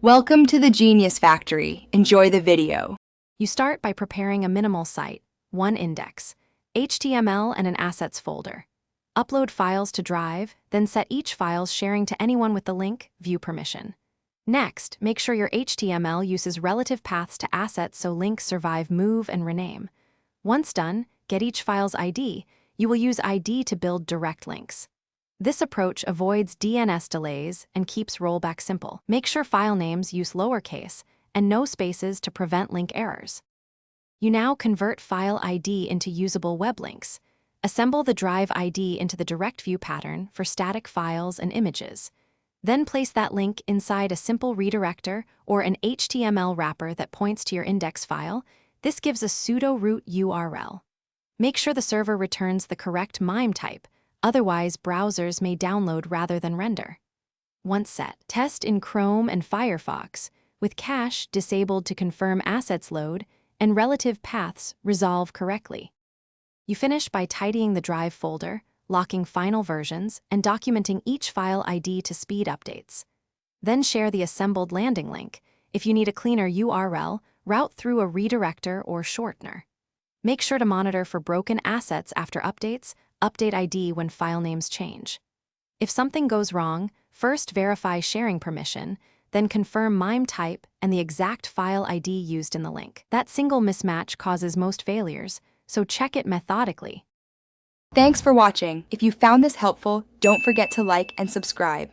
Welcome to the Genius Factory. Enjoy the video. You start by preparing a minimal site, one index, HTML and an assets folder. Upload files to Drive, then set each file's sharing to anyone with the link, view permission. Next, make sure your HTML uses relative paths to assets so links survive move and rename. Once done, get each file's ID. You will use ID to build direct links. This approach avoids DNS delays and keeps rollback simple. Make sure file names use lowercase and no spaces to prevent link errors. You now convert file ID into usable web links. Assemble the Drive ID into the direct view pattern for static files and images. Then place that link inside a simple redirector or an HTML wrapper that points to your index file. This gives a pseudo root URL. Make sure the server returns the correct MIME type. Otherwise, browsers may download rather than render. Once set, test in Chrome and Firefox, with cache disabled to confirm assets load and relative paths resolve correctly. You finish by tidying the Drive folder, locking final versions, and documenting each file ID to speed updates. Then share the assembled landing link. If you need a cleaner URL, route through a redirector or shortener. Make sure to monitor for broken assets after updates. Update ID when file names change. If something goes wrong, first verify sharing permission, then confirm MIME type and the exact file ID used in the link. That single mismatch causes most failures, so check it methodically. Thanks for watching. If you found this helpful, don't forget to like and subscribe.